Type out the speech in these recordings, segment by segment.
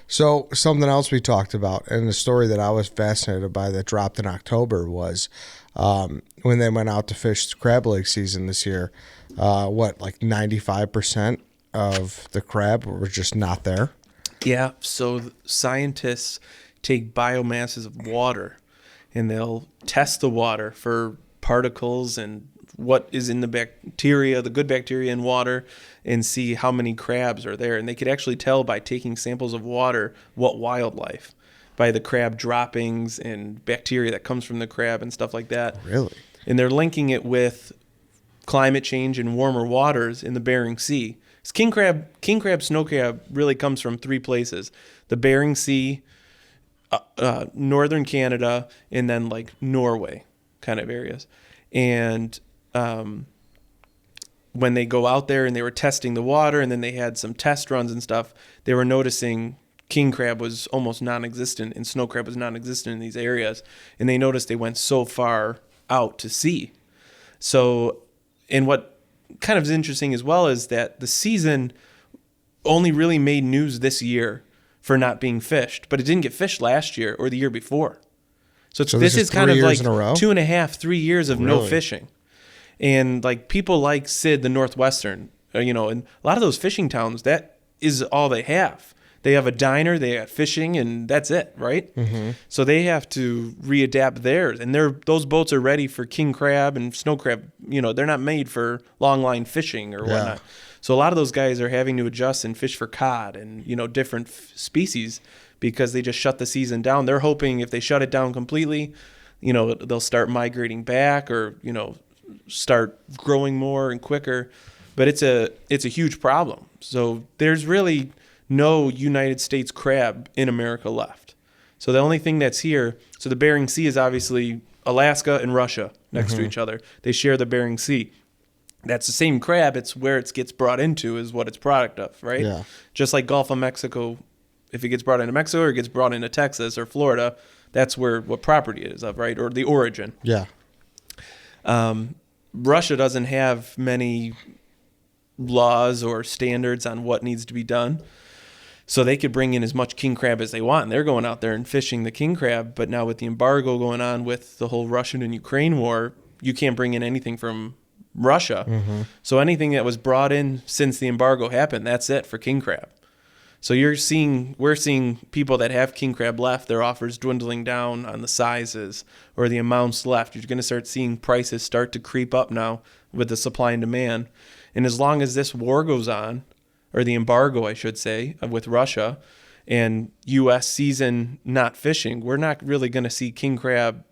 So something else we talked about, and the story that I was fascinated by that dropped in October was when they went out to fish crab lake season this year. Like 95% of the crab were just not there? Yeah, so scientists take biomasses of water and they'll test the water for particles and what is in the bacteria, the good bacteria in water, and see how many crabs are there. And they could actually tell by taking samples of water what wildlife, by the crab droppings and bacteria that comes from the crab and stuff like that. Really? And they're linking it with climate change and warmer waters in the Bering Sea. King crab, snow crab really comes from three places: the Bering Sea, northern Canada, and then like Norway kind of areas. And when they go out there and they were testing the water, and then they had some test runs and stuff, they were noticing king crab was almost non-existent and snow crab was non-existent in these areas. And they noticed they went so far out to sea. So, and what kind of is interesting as well is that the season only really made news this year for not being fished, but it didn't get fished last year or the year before. So this is kind of like 2.5, 3 years of no fishing. And like people like Sid, the Northwestern, and a lot of those fishing towns, that is all they have. They have a diner, they have fishing, and that's it, right? Mm-hmm. So they have to readapt theirs. And those boats are ready for king crab and snow crab. They're not made for long line fishing or whatnot. So a lot of those guys are having to adjust and fish for cod and, different species because they just shut the season down. They're hoping if they shut it down completely, they'll start migrating back or, start growing more and quicker. But it's a huge problem. So there's really no United States crab in America left. So the only thing that's here, so the Bering Sea is obviously Alaska and Russia next to each other. They share the Bering Sea. That's the same crab. It's where it gets brought into is what it's product of, right? Yeah. Just like Gulf of Mexico, if it gets brought into Mexico or it gets brought into Texas or Florida, that's what property it is of, right? Or the origin. Yeah. Russia doesn't have many laws or standards on what needs to be done. So they could bring in as much king crab as they want. And they're going out there and fishing the king crab. But now with the embargo going on with the whole Russian and Ukraine war, you can't bring in anything from Russia. Mm-hmm. So anything that was brought in since the embargo happened, that's it for king crab. So we're seeing people that have king crab left, their offers dwindling down on the sizes or the amounts left. You're going to start seeing prices start to creep up now with the supply and demand. And as long as this war goes on, or the embargo, I should say, with Russia and U.S. season not fishing, we're not really going to see king crab.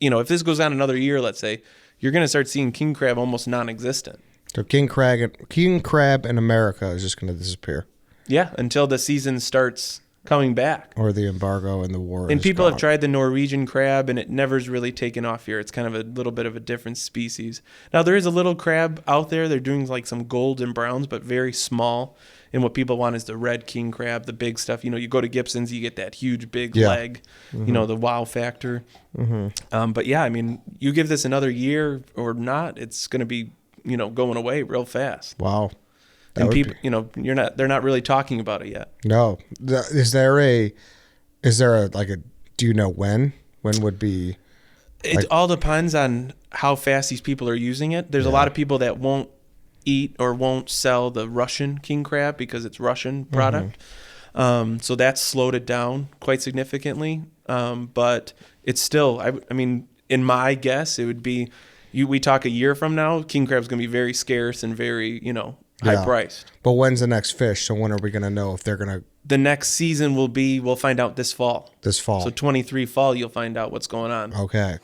If this goes on another year, let's say, you're going to start seeing king crab almost non-existent. So king crab in America is just going to disappear. Yeah, until the season starts coming back. Or the embargo and the war. And people have tried the Norwegian crab, and it never's really taken off here. It's kind of a little bit of a different species. Now, there is a little crab out there. They're doing like some gold and browns, but very small. And what people want is the red king crab, the big stuff. You go to Gibson's, you get that huge big leg, the wow factor. Mm-hmm. But yeah, you give this another year or not, it's going to be, going away real fast. Wow. And people, they're not really talking about it yet. No. Is there a do you know when? When would be? It all depends on how fast these people are using it. There's a lot of people that won't eat or won't sell the Russian king crab because it's Russian product. Mm-hmm. So that's slowed it down quite significantly. But it's still, in my guess, it would be, we talk a year from now, king crab's going to be very scarce and very, high priced. But when's the next fish? So when are we going to know if they're going to? The next season we'll find out this fall. This fall. So 23 fall, you'll find out what's going on. Okay.